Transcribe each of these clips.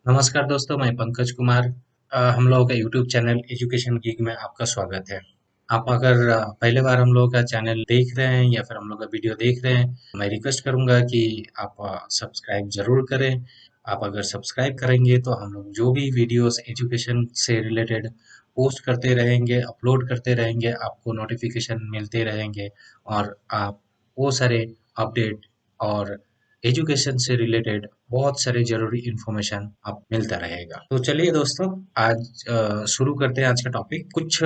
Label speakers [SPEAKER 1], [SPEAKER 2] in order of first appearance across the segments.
[SPEAKER 1] नमस्कार दोस्तों, मैं पंकज कुमार। हम लोगों का यूट्यूब चैनल एजुकेशन गीक में आपका स्वागत है। आप अगर पहले बार हम लोगों का चैनल देख रहे हैं या फिर हम लोग का वीडियो देख रहे हैं, मैं रिक्वेस्ट करूंगा कि आप सब्सक्राइब जरूर करें। आप अगर सब्सक्राइब करेंगे तो हम लोग जो भी वीडियोस एजुकेशन से रिलेटेड पोस्ट करते रहेंगे, अपलोड करते रहेंगे, आपको नोटिफिकेशन मिलते रहेंगे और आप वो सारे अपडेट और एजुकेशन से रिलेटेड बहुत सारे जरूरी इंफॉर्मेशन आप मिलता रहेगा। तो चलिए दोस्तों, आज शुरू करते हैं आज का टॉपिक। कुछ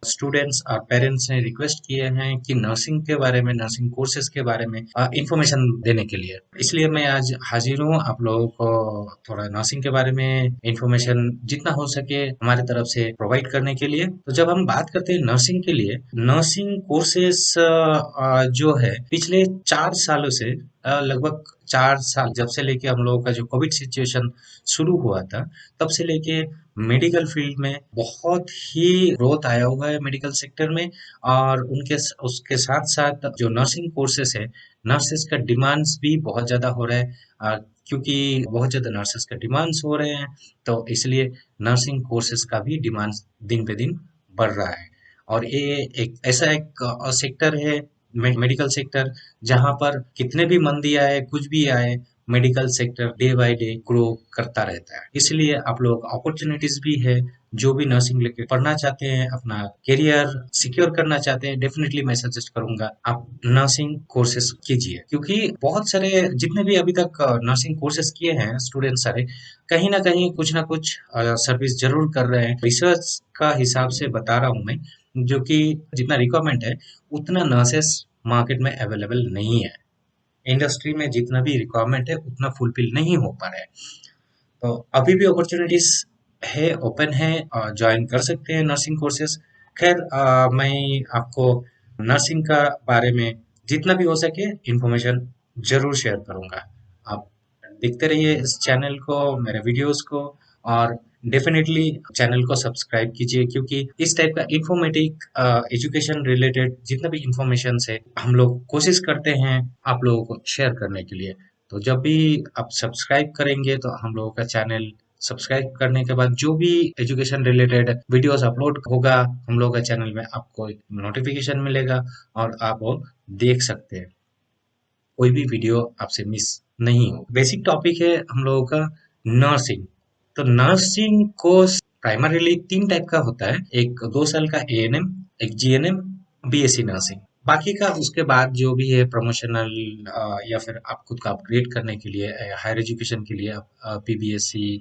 [SPEAKER 1] स्टूडेंट्स और पेरेंट्स ने रिक्वेस्ट किए हैं कि नर्सिंग के बारे में, नर्सिंग कोर्सेज के बारे में इंफॉर्मेशन देने के लिए, इसलिए मैं आज हाजिर हूँ आप लोगों को थोड़ा नर्सिंग के बारे में इंफॉर्मेशन जितना हो सके हमारे तरफ से प्रोवाइड करने के लिए। तो जब हम बात करते हैं नर्सिंग के लिए, नर्सिंग कोर्सेज जो है पिछले 4 सालों से लगभग 4 साल, जब से लेके हम लोगों का जो कोविड सिचुएशन शुरू हुआ था, तब से लेके मेडिकल फील्ड में बहुत ही ग्रोथ आया हुआ है मेडिकल सेक्टर में। और उसके साथ साथ जो नर्सिंग कोर्सेस है, नर्सेस का डिमांड्स भी बहुत ज़्यादा हो रहा है। क्योंकि बहुत ज़्यादा नर्सेस का डिमांड्स हो रहे हैं, तो इसलिए नर्सिंग कोर्सेस का भी डिमांड्स दिन पे दिन बढ़ रहा है। और ये एक ऐसा एक सेक्टर है, मेडिकल सेक्टर, जहाँ पर कितने भी मंदी आए, कुछ भी आए, medical sector day by day grow करता रहता है। इसलिए आप लोग अपॉर्चुनिटीज भी है, जो भी नर्सिंग लेके पढ़ना चाहते हैं, अपना करियर सिक्योर करना चाहते हैं, डेफिनेटली मैं सजेस्ट करूंगा आप नर्सिंग कोर्सेज कीजिए। क्योंकि बहुत सारे जितने भी अभी तक नर्सिंग कोर्सेज किए हैं स्टूडेंट सारे, कहीं ना कुछ सर्विस जरूर कर रहे हैं। रिसर्च का हिसाब से बता रहा हूँ मैं, जो कि जितना रिक्वायरमेंट है उतना नर्सेस मार्केट में अवेलेबल नहीं है। इंडस्ट्री में जितना भी रिक्वायरमेंट है उतना फुलफिल नहीं हो पा रहा है। तो अभी भी अपॉर्चुनिटीज है, ओपन है, ज्वाइन कर सकते हैं नर्सिंग कोर्सेज। खैर, मैं आपको नर्सिंग का बारे में जितना भी हो सके इंफॉर्मेशन जरूर शेयर करूंगा। आप देखते रहिए इस चैनल को, मेरे वीडियोस को, और डेफिनेटली चैनल को सब्सक्राइब कीजिए, क्योंकि इस टाइप का इंफॉर्मेटिव एजुकेशन रिलेटेड जितना भी इंफॉर्मेशन है हम लोग कोशिश करते हैं आप लोगों को शेयर करने के लिए। तो जब भी आप सब्सक्राइब करेंगे तो हम लोगों का चैनल, सब्सक्राइब करने के बाद जो भी एजुकेशन रिलेटेड वीडियोस अपलोड होगा हम लोगों का चैनल में, आपको नोटिफिकेशन मिलेगा और आप वो देख सकते हैं। कोई भी वीडियो आपसे मिस नहीं हो। बेसिक टॉपिक है हम लोगों का नर्सिंग। तो नर्सिंग कोर्स प्राइमरीली 3 टाइप का होता है। एक 2 साल का एएनएम, एक जीएनएम, बीएससी नर्सिंग। बाकी का उसके बाद जो भी है प्रमोशनल, या फिर आप खुद का अपग्रेड करने के लिए, हायर एजुकेशन के लिए आप पीबीएससी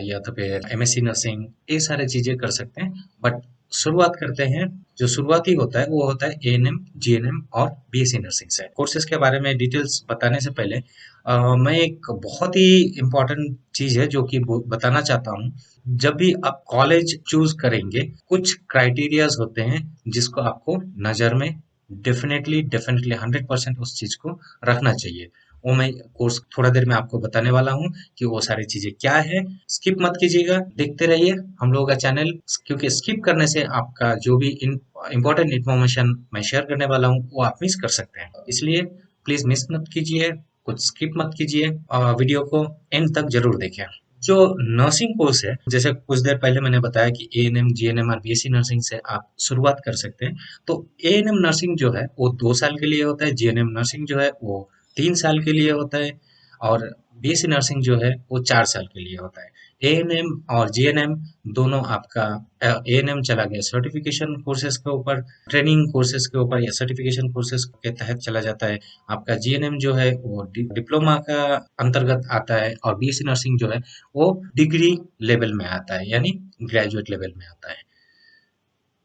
[SPEAKER 1] या तो फिर एमएससी नर्सिंग, ये सारे चीजें कर सकते हैं। बट शुरुआत करते हैं, जो शुरुआती होता है वो होता है एएनएम, जीएनएम और बीएससी नर्सिंग से। कोर्सेज के बारे में डिटेल्स बताने से पहले मैं एक बहुत ही इम्पोर्टेंट चीज है जो कि बताना चाहता हूँ। जब भी आप कॉलेज चूज करेंगे, कुछ क्राइटेरियाज होते हैं जिसको आपको नजर में डेफिनेटली डेफिनेटली 100% उस चीज को रखना चाहिए। वो मैं कोर्स थोड़ा देर में आपको बताने वाला हूँ कि वो सारी चीजें क्या है। स्किप मत कीजिएगा, देखते रहिए हम लोगों का चैनल, क्योंकि स्किप करने से आपका जो भी इम्पोर्टेंट इन्फॉर्मेशन मैं शेयर करने वाला हूँ वो आप मिस कर सकते हैं। इसलिए प्लीज मिस मत कीजिए, कुछ स्किप मत कीजिए, वीडियो को एंड तक जरूर देखें। जो नर्सिंग कोर्स है, जैसे कुछ देर पहले मैंने बताया कि एएनएम, जीएनएम और बीएससी नर्सिंग से आप शुरुआत कर सकते हैं। तो एएनएम नर्सिंग जो है वो 2 साल के लिए होता है, जीएनएम नर्सिंग जो है वो 3 साल के लिए होता है, और बीएससी नर्सिंग जो है वो 4 साल के लिए होता है। एएनएम और जीएनएम दोनों आपका, एएनएम चला गया सर्टिफिकेशन कोर्सेज के ऊपर, ट्रेनिंग कोर्सेज के ऊपर या सर्टिफिकेशन कोर्सेज के तहत चला जाता है। आपका जीएनएम जो है वो डिप्लोमा का अंतर्गत आता है, और बीएससी नर्सिंग जो है वो डिग्री लेवल में आता है, यानी ग्रेजुएट लेवल में आता है।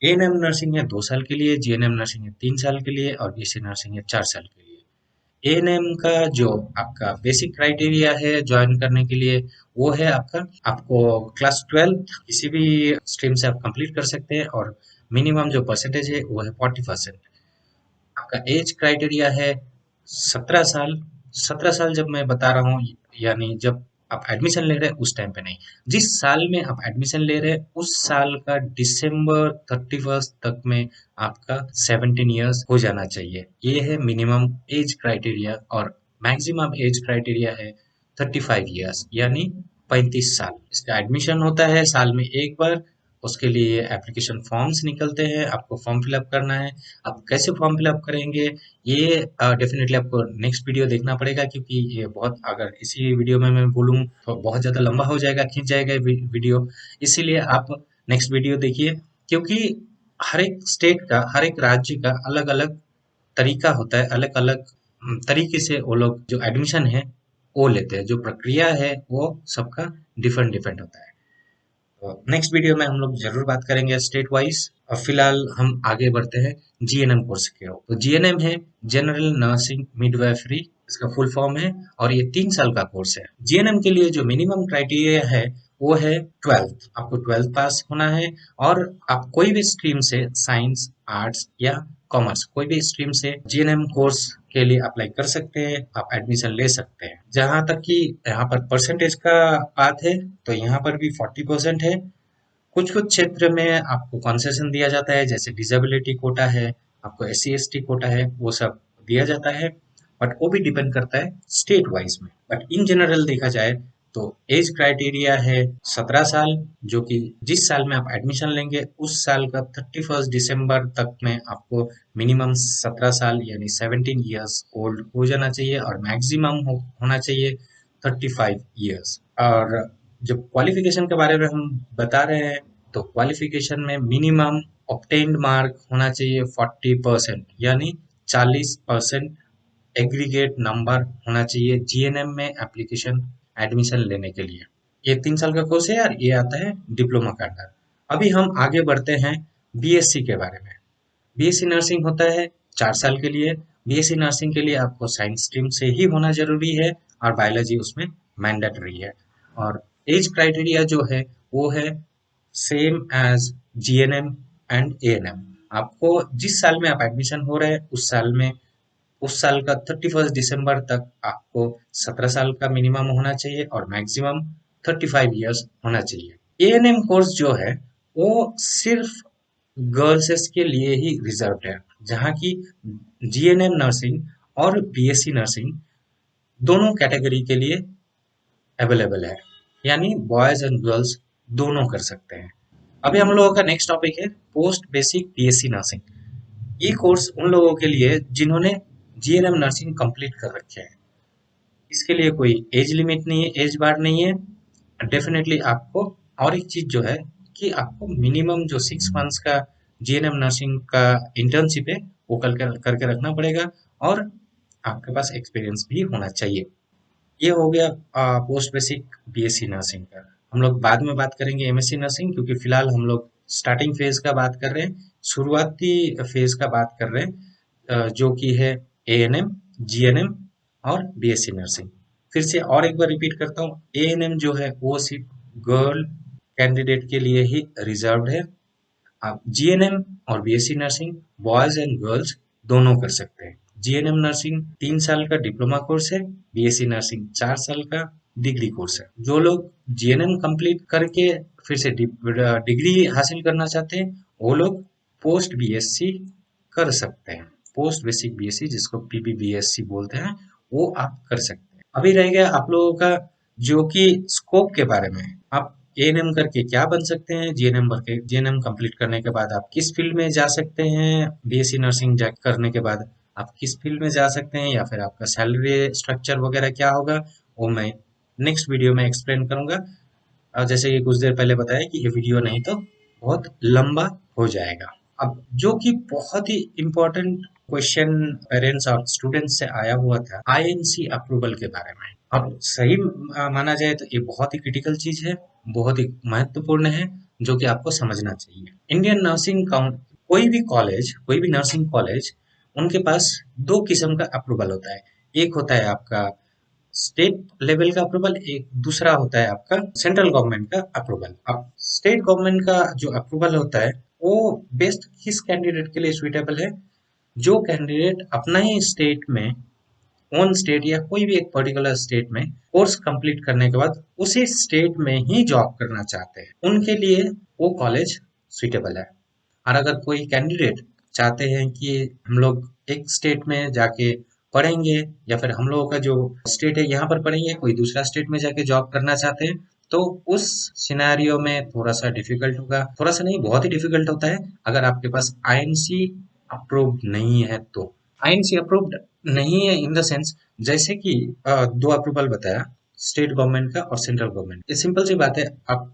[SPEAKER 1] एएनएम नर्सिंग है 2 साल के लिए, जीएनएम नर्सिंग है 3 साल के लिए, और बीएससी नर्सिंग है 4 साल के लिए। एएनएम का जो आपका बेसिक क्राइटेरिया है ज्वाइन करने के लिए, वो है आपका, आपको क्लास 12 किसी भी स्ट्रीम से आप कंप्लीट कर सकते हैं, और मिनिमम जो परसेंटेज है वो है 40%। आपका एज क्राइटेरिया है 17 साल। 17 साल जब मैं बता रहा हूँ, यानी जब आप एडमिशन ले रहे हैं उस टाइम पे नहीं, जिस साल में आप एडमिशन ले रहे हैं उस साल का डिसम्बर 31 तक में आपका 17 ईयर्स हो जाना चाहिए। ये है मिनिमम एज क्राइटेरिया, और मैक्सिमम एज क्राइटेरिया है 35 ईयर्स, यानी 35 साल। इसका एडमिशन होता है साल में एक बार। उसके लिए एप्लीकेशन फॉर्म्स निकलते हैं, आपको फॉर्म फिलअप करना है। आप कैसे फॉर्म फिलअप करेंगे ये डेफिनेटली आपको नेक्स्ट वीडियो देखना पड़ेगा, क्योंकि ये बहुत, अगर इसी वीडियो में मैं बोलूँ तो बहुत ज़्यादा लंबा हो जाएगा, खींच जाएगा वीडियो। इसीलिए आप नेक्स्ट वीडियो देखिए, क्योंकि हर एक स्टेट का, हर एक राज्य का अलग अलग तरीका होता है, अलग अलग तरीके से वो लोग जो एडमिशन है वो लेते हैं, जो प्रक्रिया है वो सबका डिफरेंट डिफरेंट होता है। तो नेक्स्ट वीडियो में हम लोग जरूर बात करेंगे स्टेट वाइज। और फिलहाल हम आगे बढ़ते हैं जीएनएम कोर्स के ओर। तो जीएनएम है जनरल नर्सिंग मिडवाइफरी, इसका फुल फॉर्म है, और ये 3 साल का कोर्स है। जीएनएम के लिए जो मिनिमम क्राइटेरिया है वो है 12th, आपको 12th पास होना है। और आप कोई भी स्ट्रीम से, साइंस, आर्ट्स या कॉमर्स, कोई भी स्ट्रीम से जीएनएम कोर्स के लिए अप्लाई कर सकते हैं, आप एडमिशन ले सकते हैं। जहां तक कि यहाँ पर परसेंटेज का बात है, तो यहाँ पर भी 40% है। कुछ कुछ क्षेत्र में आपको कंसेशन दिया जाता है, जैसे डिसेबिलिटी कोटा है, आपको SC ST कोटा है, वो सब दिया जाता है। बट वो भी डिपेंड करता है स्टेट वाइज में। बट इन जनरल देखा जाए तो एज क्राइटेरिया है 17 साल, जो कि जिस साल में आप एडमिशन लेंगे उस साल का 31 दिसंबर तक में आपको मिनिमम 17 साल यानी 17 ईयर्स ओल्ड हो जाना चाहिए, और मैक्सिमम होना चाहिए 35 ईयर्स। और जब क्वालिफिकेशन के बारे में हम बता रहे हैं, तो क्वालिफिकेशन में मिनिमम ऑब्टेन्ड मार्क होना चाहिए 40%, यानी 40% एग्रीगेट नंबर होना चाहिए जीएनएम में एप्लीकेशन एडमिशन लेने के लिए। ये 3 साल का कोर्स है यार, ये आता है डिप्लोमा का अंडर। अभी हम आगे बढ़ते हैं बीएससी के बारे में। बीएससी नर्सिंग होता है 4 साल के लिए। बीएससी नर्सिंग के लिए आपको साइंस स्ट्रीम से ही होना जरूरी है, और बायोलॉजी उसमें मैंडेटरी है। और एज क्राइटेरिया जो है वो है same as GNM and ANM. आपको जिस साल में आप एडमिशन हो रहे हैं उस साल का 31 दिसंबर तक आपको 17 साल का मिनिमम होना चाहिए, और मैक्सिमम 35 ईयर्स होना चाहिए। एएनएम कोर्स जो है वो सिर्फ गर्ल्स के लिए ही रिजर्व्ड है, जहाँ की जीएनएम नर्सिंग और बीएससी नर्सिंग दोनों कैटेगरी के लिए अवेलेबल है, यानी बॉयज एंड गर्ल्स दोनों कर सकते हैं। अभी हम लोगों का नेक्स्ट टॉपिक है पोस्ट बेसिक बीएससी नर्सिंग। ये कोर्स उन लोगों के लिए जिन्होंने जीएनएम नर्सिंग कंप्लीट कर रखे हैं। इसके लिए कोई एज लिमिट नहीं है, एज बार नहीं है। डेफिनेटली आपको, और एक चीज जो है कि आपको मिनिमम जो 6 मंथ्स का जीएनएम नर्सिंग का इंटर्नशिप है वो करके रखना पड़ेगा, और आपके पास एक्सपीरियंस भी होना चाहिए। ये हो गया पोस्ट बेसिक बीएससी नर्सिंग का। हम लोग बाद में बात करेंगे एमएससी नर्सिंग, क्योंकि फिलहाल हम लोग स्टार्टिंग फेज का बात कर रहे हैं, शुरुआती फेज का बात कर रहे हैं, जो कि है एएनएम, जीएनएम और बीएससी नर्सिंग। फिर से और एक बार रिपीट करता हूँ, एएनएम जो है वो सिर्फ गर्ल कैंडिडेट के लिए ही रिजर्व्ड है। आप जीएनएम और BSc nursing boys and girls दोनों कर सकते हैं। जीएनएम नर्सिंग 3 साल का डिप्लोमा कोर्स है, बीएससी नर्सिंग 4 साल का डिग्री कोर्स है। जो लोग जीएनएम कंप्लीट करके फिर से डिग्री हासिल करना चाहते हैं वो लोग पोस्ट बीएससी कर सकते हैं। पोस्ट बेसिक बीएससी, जिसको पीपीबीएससी बोलते हैं, वो आप कर सकते हैं। अभी रह गया आप लोगों का जो कि स्कोप के बारे में। आप एएनएम करके क्या बन सकते हैं, जीएनएम करके, जीएनएम कंप्लीट करने के बाद आप किस फील्ड में जा सकते हैं, बीएससी नर्सिंग करने के बाद आप किस फील्ड में जा सकते हैं, या फिर आपका सैलरी स्ट्रक्चर वगैरह क्या होगा, वो मैं नेक्स्ट वीडियो में एक्सप्लेन करूंगा। और जैसे कि कुछ देर पहले बताया कि ये वीडियो नहीं तो बहुत लंबा हो जाएगा। अब जो कि बहुत ही इम्पोर्टेंट क्वेश्चन पेरेंट्स और स्टूडेंट्स से आया हुआ था, आईएनसी अप्रूवल के बारे में। अब सही माना जाए तो ये बहुत ही क्रिटिकल चीज है, बहुत ही महत्वपूर्ण है, जो कि आपको समझना चाहिए। इंडियन नर्सिंग काउंट, कोई भी नर्सिंग कॉलेज, उनके पास दो किस्म का अप्रूवल होता है। एक होता है आपका स्टेट लेवल का अप्रूवल, एक दूसरा होता है आपका सेंट्रल गवर्नमेंट का अप्रूवल। अब स्टेट गवर्नमेंट का जो अप्रूवल होता है वो बेस्ट किस कैंडिडेट के लिए सुइटेबल है, जो कैंडिडेट अपना ही स्टेट में, ओन स्टेट या कोई भी एक पर्टिकुलर स्टेट में कोर्स कंप्लीट करने के बाद उसी स्टेट में ही जॉब करना चाहते हैं, उनके लिए वो कॉलेज सुइटेबल है। और अगर कोई कैंडिडेट चाहते हैं कि हम लोग एक स्टेट में जाके पढ़ेंगे, या फिर हम लोगों का जो स्टेट है यहाँ पर पढ़ेंगे, कोई दूसरा स्टेट में जाके जॉब करना चाहते हैं, तो उस सिनेरियो में थोड़ा सा डिफिकल्ट होगा, थोड़ा सा नहीं बहुत ही डिफिकल्ट होता है अगर आपके पास आईएनसी अप्रूव्ड नहीं है तो। आईएनसी अप्रूव्ड नहीं है इन द सेंस, जैसे कि दो अप्रूवल बताया, स्टेट गवर्नमेंट का और सेंट्रल गवर्नमेंट। ये सिंपल सी बात है, आप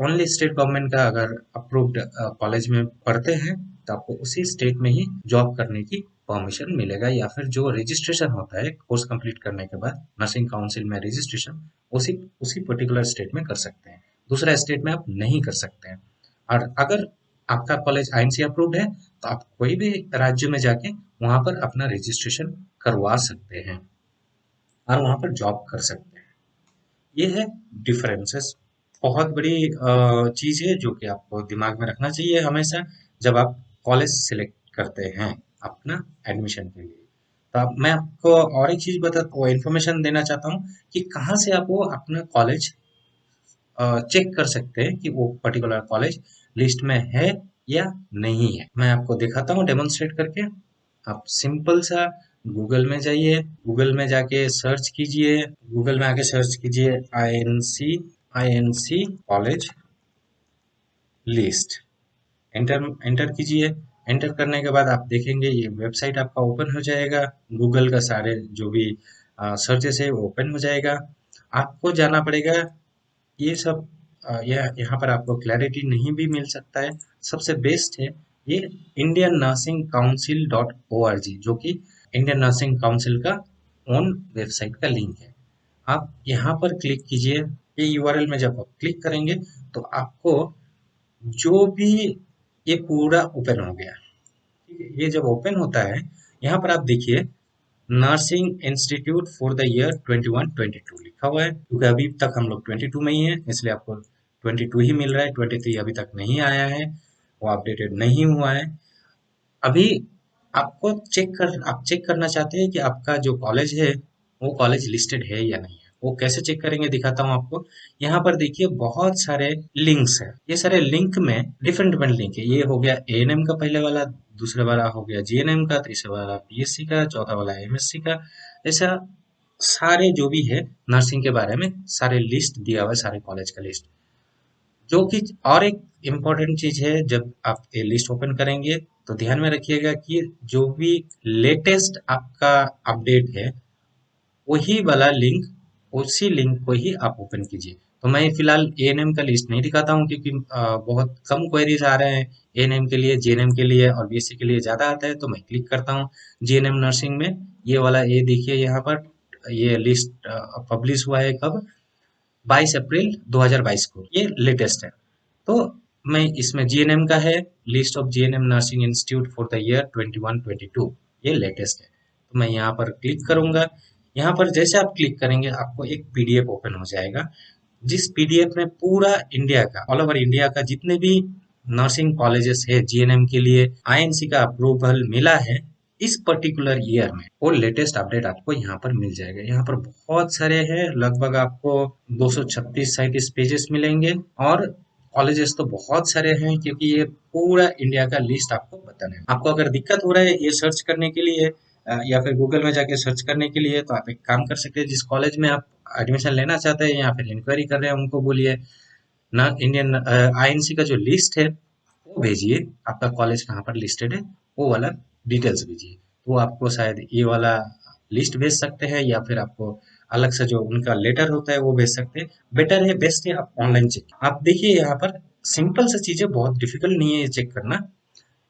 [SPEAKER 1] ओनली स्टेट गवर्नमेंट का अगर अप्रूव्ड कॉलेज में पढ़ते हैं तो आपको उसी स्टेट में ही जॉब करने की परमिशन मिलेगा, या फिर जो रजिस्ट्रेशन होता है कोर्स कंप्लीट करने के बाद नर्सिंग काउंसिल में रजिस्ट्रेशन उसी उसी पर्टिकुलर स्टेट में कर सकते हैं, दूसरा स्टेट में आप नहीं कर सकते हैं। और अगर आपका कॉलेज आईएनसी अप्रूव्ड है तो आप कोई भी राज्य में जाके वहां पर अपना रजिस्ट्रेशन करवा सकते हैं और वहां पर जॉब कर सकते हैं। ये है डिफरेंसेस। बहुत बड़ी चीज है जो कि आपको दिमाग में रखना चाहिए हमेशा जब आप कॉलेज सिलेक्ट करते हैं अपना एडमिशन के लिए। तो अब मैं आपको और एक चीज बता वो इन्फॉर्मेशन देना चाहता हूँ कि कहाँ से आप वो अपना कॉलेज चेक कर सकते हैं कि वो पर्टिकुलर कॉलेज लिस्ट में है या नहीं है। मैं आपको दिखाता हूँ डेमोन्स्ट्रेट करके। आप सिंपल सा गूगल में जाइए, गूगल में जाके सर्च कीजिए, गूगल में आके सर्च कीजिए INC college list, enter enter कीजिए। एंटर करने के बाद आप देखेंगे ये वेबसाइट आपका ओपन हो जाएगा, गूगल का सारे जो भी सर्चेस है वो ओपन हो जाएगा। आपको जाना पड़ेगा ये सब, यहाँ पर आपको क्लैरिटी नहीं भी मिल सकता है। सबसे बेस्ट है ये इंडियन नर्सिंग काउंसिल .org, जो कि इंडियन नर्सिंग काउंसिल का ओन वेबसाइट का लिंक है। आप यहाँ पर क्लिक कीजिए। ये यूआरएल में जब आप क्लिक करेंगे तो आपको जो भी ये पूरा ओपन हो गया, ठीक है। ये जब ओपन होता है यहाँ पर आप देखिए nursing institute for the year 21-22 लिखा हुआ है, क्योंकि अभी तक हम लोग 22 में ही है इसलिए आपको 22 ही मिल रहा है, 23 अभी तक नहीं आया है, वो अपडेटेड नहीं हुआ है अभी। आपको आप चेक करना चाहते हैं कि आपका जो कॉलेज है वो कॉलेज लिस्टेड है या नहीं है। वो कैसे चेक करेंगे दिखाता हूँ आपको। यहाँ पर देखिए बहुत सारे लिंक्स है, ये सारे लिंक में डिफरेंट डिफरेंट लिंक है। ये हो गया एएनएम का पहले वाला, दूसरे वाला हो गया जीएनएम का, तीसरा वाला पीएससी का, चौथा वाला एमएससी का। ऐसा सारे जो भी है नर्सिंग के बारे में सारे लिस्ट दिया हुआ है, सारे कॉलेज का लिस्ट। जो कि और एक इम्पोर्टेंट चीज है, जब आप ये लिस्ट ओपन करेंगे तो ध्यान में रखिएगा कि जो भी लेटेस्ट आपका अपडेट है वही वाला लिंक, उसी लिंक को ही आप ओपन कीजिए। तो मैं फिलहाल एएनएम का लिस्ट नहीं दिखाता हूँ क्योंकि बहुत कम क्वेरीज आ रहे हैं एएनएम के लिए, जीएनएम के लिए और बीएससी के लिए ज्यादा आता है, तो मैं क्लिक करता हूँ जीएनएम नर्सिंग में। ये वाला ये देखिए यहाँ पर ये लिस्ट पब्लिश हुआ है कब, 22 अप्रैल 2022 को, ये लेटेस्ट है। तो मैं इसमें जीएनएम का है, list of GNM nursing institute for the year 21-22, ये लेटेस्ट है। तो मैं यहाँ पर क्लिक करूंगा। यहाँ पर जैसे आप क्लिक करेंगे आपको एक पीडीएफ ओपन हो जाएगा, जिस पीडीएफ में पूरा इंडिया का, ऑल ओवर इंडिया का जितने भी नर्सिंग कॉलेजेस है जीएनएम के लिए आईएनसी का अप्रूवल मिला है इस पर्टिकुलर ईयर में, वो लेटेस्ट अपडेट आपको यहाँ पर मिल जाएगा। यहाँ पर बहुत सारे हैं, लगभग आपको 236-37 पेजेस मिलेंगे और कॉलेजेस तो बहुत सारे हैं क्योंकि ये पूरा इंडिया का लिस्ट आपको बताना है। आपको अगर दिक्कत हो रहा है ये सर्च करने के लिए या फिर गूगल में जाके सर्च करने के लिए, तो आप एक काम कर सकते हैं, जिस कॉलेज में आप एडमिशन लेना चाहते हैं या फिर इंक्वायरी कर रहे हैं उनको बोलिए ना इंडियन आईएनसी का जो लिस्ट है वो भेजिए, आपका कॉलेज कहाँ पर लिस्टेड है वो वाला डिटेल्स भेजिए। वो आपको शायद ये वाला लिस्ट भेज सकते हैं या फिर आपको अलग से जो उनका लेटर होता है वो भेज सकते हैं। बेटर है, बेस्ट है आप ऑनलाइन चेक। आप देखिए यहाँ पर सिंपल सा चीज है, बहुत डिफिकल्ट नहीं है ये चेक करना।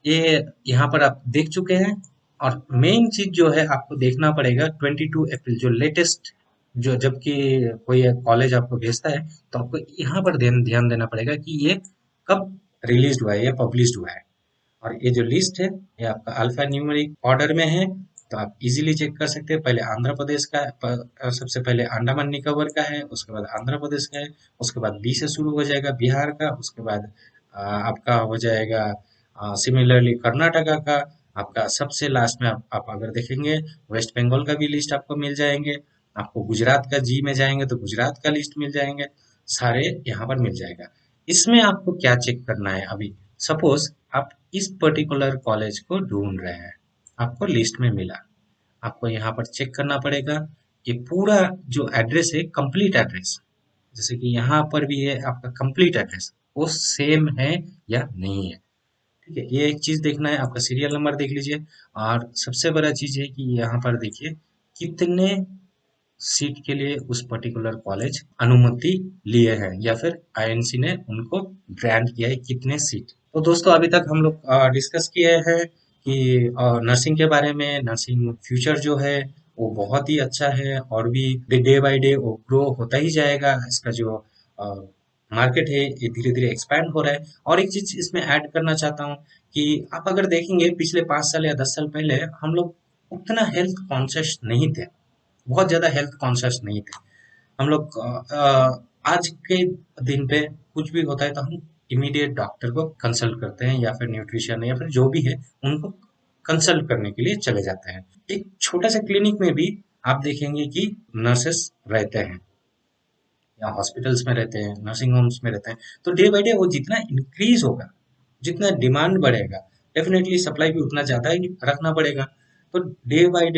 [SPEAKER 1] ये यहाँ पर आप देख चुके हैं। और मेन चीज जो है आपको देखना पड़ेगा 22 अप्रैल जो लेटेस्ट, जो जबकि कोई कॉलेज आपको भेजता है तो आपको यहाँ पर ध्यान ध्यान देना पड़ेगा कि ये कब रिलीज हुआ है या पब्लिश हुआ है। और ये जो लिस्ट है ये आपका अल्फा न्यूमेरिक ऑर्डर में है, तो आप इजीली चेक कर सकते हैं। पहले आंध्र प्रदेश का सबसे पहले अंडमान निकोबार का है, उसके बाद आंध्र प्रदेश का है, उसके बाद बी से शुरू हो जाएगा बिहार का, उसके बाद आपका हो जाएगा सिमिलरली कर्नाटका का, आपका सबसे लास्ट में आप अगर देखेंगे वेस्ट बंगाल का भी लिस्ट आपको मिल जाएंगे। आपको गुजरात का जी में जाएंगे तो गुजरात का लिस्ट मिल जाएंगे, सारे यहाँ पर मिल जाएगा। इसमें आपको क्या चेक करना है, अभी सपोज आप इस पर्टिकुलर कॉलेज को ढूंढ रहे हैं, आपको लिस्ट में मिला, आपको यहाँ पर चेक करना पड़ेगा ये पूरा जो एड्रेस है कंप्लीट एड्रेस, जैसे कि यहाँ पर भी है आपका कंप्लीट एड्रेस, वो सेम है या नहीं है। ठीक है, ये एक चीज देखना है। आपका सीरियल नंबर देख लीजिए। और सबसे बड़ा चीज है कि यहाँ पर देखिए कितने सीट के लिए उस पर्टिकुलर कॉलेज अनुमति लिए हैं, या फिर आईएनसी ने उनको ग्रांट किया है कितने सीट। तो दोस्तों अभी तक हम लोग डिस्कस किए हैं कि नर्सिंग के बारे में। नर्सिंग फ्यूचर जो है वो बहुत ही अच्छा है, और भी डे बाय डे वो ग्रो होता ही जाएगा। इसका जो मार्केट है ये धीरे धीरे एक्सपैंड हो रहा है। और एक चीज इसमें ऐड करना चाहता हूँ कि आप अगर देखेंगे पिछले 5 साल या 10 साल पहले हम लोग उतना हेल्थ कॉन्शियस नहीं थे, बहुत ज्यादा हेल्थ कॉन्शियस नहीं थे हम लोग। आज के दिन पे कुछ भी होता है तो हम इमीडिएट डॉक्टर को कंसल्ट करते हैं, या फिर न्यूट्रिशन या फिर जो भी है उनको कंसल्ट करने के लिए चले जाते हैं। एक छोटा सा क्लिनिक में भी आप देखेंगे कि नर्सेस रहते हैं, या हॉस्पिटल्स में रहते हैं, नर्सिंग होम्स में रहते हैं। तो डे बाय डे वो जितना इंक्रीज होगा, जितना डिमांड बढ़ेगा, डेफिनेटली सप्लाई भी उतना ज्यादा ही रखना पड़ेगा। तो डे बाय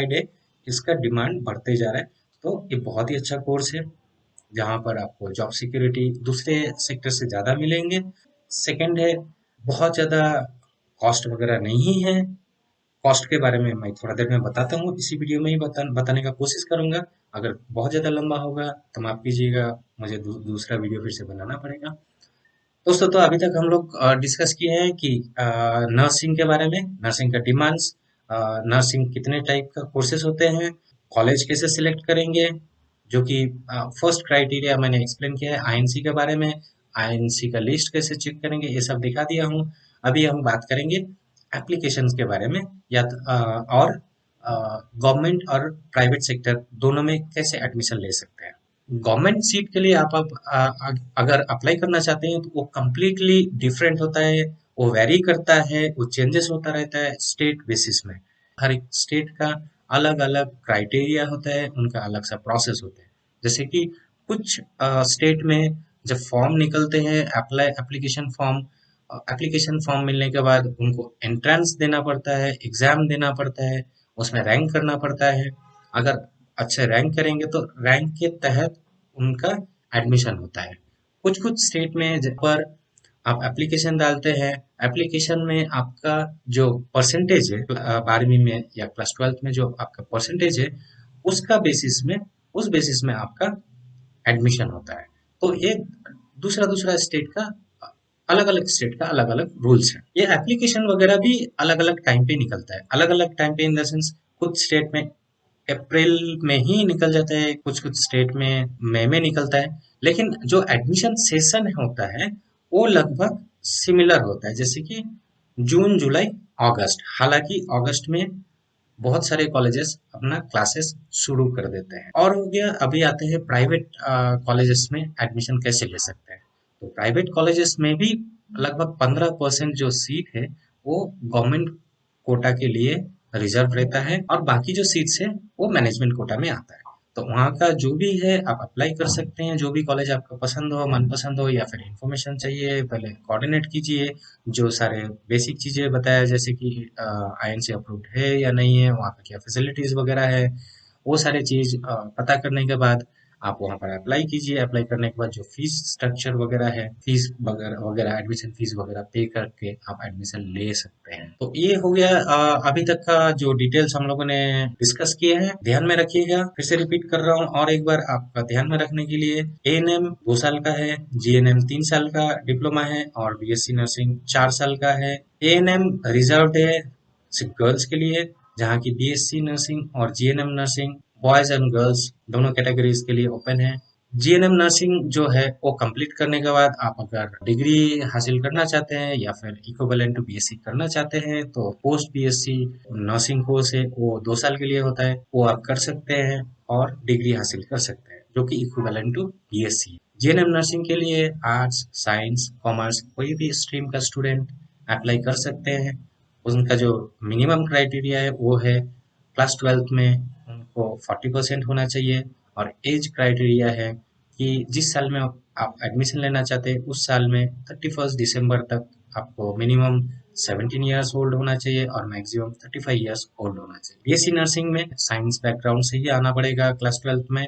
[SPEAKER 1] डे इसका डिमांड बढ़ते जा रहा है। तो ये बहुत ही अच्छा कोर्स है, जहाँ पर आपको जॉब सिक्योरिटी दूसरे सेक्टर से ज़्यादा मिलेंगे। सेकंड है, बहुत ज़्यादा कॉस्ट वगैरह नहीं है। कॉस्ट के बारे में मैं थोड़ा देर में बताता हूँ, इसी वीडियो में ही बताने का कोशिश करूंगा। अगर बहुत ज़्यादा लंबा होगा तो माफ कीजिएगा, मुझे दूसरा वीडियो फिर से बनाना पड़ेगा। दोस्तों तो अभी तक हम लोग डिस्कस किए हैं कि नर्सिंग के बारे में, नर्सिंग का डिमांड्स, नर्सिंग कितने टाइप का कोर्सेज होते हैं, कॉलेज कैसे सिलेक्ट करेंगे, जो कि फर्स्ट क्राइटेरिया मैंने एक्सप्लेन किया है। आईएनसी के बारे में, आईएनसी का लिस्ट कैसे चेक करेंगे ये सब दिखा दिया हूँ। अभी हम बात करेंगे एप्लीकेशंस के बारे में, या और गवर्नमेंट और प्राइवेट सेक्टर दोनों में कैसे एडमिशन ले सकते हैं। गवर्नमेंट सीट के लिए अगर अप्लाई करना चाहते हैं तो वो कम्प्लीटली डिफरेंट होता है, वो वेरी करता है, वो चेंजेस होता रहता है स्टेट बेसिस में। हर एक स्टेट का अलग अलग क्राइटेरिया होता है, उनका अलग सा प्रोसेस होता है। जैसे कि कुछ स्टेट में जब फॉर्म निकलते हैं, एप्लीकेशन फॉर्म मिलने के बाद उनको एंट्रेंस देना पड़ता है, एग्जाम देना पड़ता है, उसमें रैंक करना पड़ता है। अगर अच्छे रैंक करेंगे तो रैंक के तहत उनका एडमिशन होता है। कुछ कुछ स्टेट में पर आप एप्लीकेशन डालते हैं, एप्लीकेशन में आपका जो परसेंटेज है 12वीं में या क्लास 12th में जो आपका परसेंटेज है, उसका बेसिस में उस बेसिस में आपका एडमिशन होता है। तो ये दूसरा दूसरा स्टेट का अलग अलग स्टेट का अलग अलग रूल्स है। ये एप्लीकेशन वगैरह भी अलग अलग टाइम पे निकलता है, अलग अलग टाइम पे इन द सेंस कुछ स्टेट में अप्रैल में ही निकल जाता है, कुछ कुछ स्टेट में मई में निकलता है। लेकिन जो एडमिशन सेशन होता है वो लगभग सिमिलर होता है, जैसे कि जून जुलाई अगस्त। हालांकि अगस्त में बहुत सारे कॉलेजेस अपना क्लासेस शुरू कर देते हैं। और हो गया, अभी आते हैं प्राइवेट कॉलेजेस में एडमिशन कैसे ले सकते हैं। तो प्राइवेट कॉलेजेस में भी लगभग 15% जो सीट है वो गवर्नमेंट कोटा के लिए रिजर्व रहता है, और बाकी जो सीट्स है वो मैनेजमेंट कोटा में आता है। तो वहाँ का जो भी है आप अप्लाई कर सकते हैं, जो भी कॉलेज आपको पसंद हो, मनपसंद हो, या फिर इन्फॉर्मेशन चाहिए पहले कोऑर्डिनेट कीजिए। जो सारे बेसिक चीजें बताया, जैसे कि आईएनसी अप्रूव्ड है या नहीं है, वहाँ पे क्या फैसिलिटीज वगैरह है, वो सारे चीज पता करने के बाद आप वहाँ पर अप्लाई कीजिए। अप्लाई करने के बाद जो फीस स्ट्रक्चर वगैरह है, फीस वगैरह वगैरह, एडमिशन फीस वगैरह पे करके आप एडमिशन ले सकते हैं। तो ये हो गया अभी तक का जो डिटेल्स हम लोगों ने डिस्कस किए हैं। ध्यान में रखिएगा, फिर से रिपीट कर रहा हूँ और एक बार आपका ध्यान में रखने के लिए, एएनएम 2 साल का है, जीएनएम 3 साल का डिप्लोमा है, और बीएससी नर्सिंग 4 साल का है। एएनएम रिजर्व्ड है सिर्फ गर्ल्स के लिए, जहाँ की बीएससी नर्सिंग और GNM nursing boys and girls दोनों कैटेगरीज के लिए ओपन है। जीएनएम नर्सिंग जो है वो कंप्लीट करने के बाद आप अगर डिग्री हासिल करना चाहते हैं या फिर इक्विवेलेंट टू बीएससी करना चाहते हैं, तो पोस्ट बीएससी नर्सिंग कोर्स है, वो 2 साल के लिए होता है, वो आप कर सकते हैं और डिग्री हासिल कर सकते हैं, जो कि equivalent to BSc. GNM nursing के लिए आर्ट्स, साइंस, कॉमर्स कोई भी स्ट्रीम का स्टूडेंट अप्लाई कर सकते हैं। उनका जो मिनिमम क्राइटेरिया है वो है क्लास 12th में उनको 40% होना चाहिए, और एज क्राइटेरिया है कि जिस साल में आप एडमिशन लेना चाहते हैं उस साल में 31 दिसंबर तक आपको मिनिमम 17 ईयर्स ओल्ड होना चाहिए और मैक्सिमम 35 ईयर्स ओल्ड होना चाहिए। बीएससी नर्सिंग में साइंस बैकग्राउंड से ही आना पड़ेगा क्लास 12th में,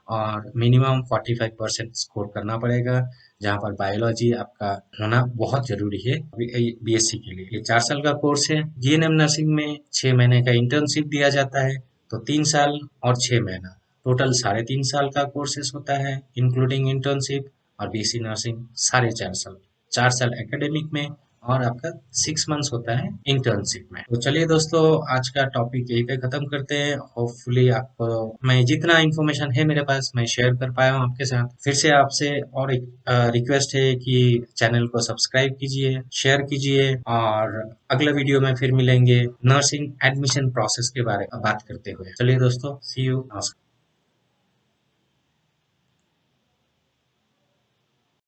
[SPEAKER 1] और मिनिमम 45% स्कोर करना पड़ेगा, जहाँ पर बायोलॉजी आपका होना बहुत जरूरी है बीएससी के लिए। ये 4 साल का कोर्स है। जीएनएम नर्सिंग में 6 महीने का इंटर्नशिप दिया जाता है, तो 3 साल और 6 महीना टोटल 3.5 साल का कोर्सेस होता है, इंक्लूडिंग इंटर्नशिप। और बीएससी नर्सिंग 4.5 साल, 4 साल एकेडमिक में और आपका 6 मंथ्स होता है इंटर्नशिप में। तो चलिए दोस्तों, आज का टॉपिक यहीं पे खत्म करते हैं। होपफुली आपको मैं जितना इन्फॉर्मेशन है मेरे पास मैं शेयर कर पाया हूँ आपके साथ। फिर से आपसे और एक रिक्वेस्ट है कि चैनल को सब्सक्राइब कीजिए, शेयर कीजिए, और अगले वीडियो में फिर मिलेंगे नर्सिंग एडमिशन प्रोसेस के बारे में बात करते हुए। चलिए दोस्तों, सी यू, नमस्कार।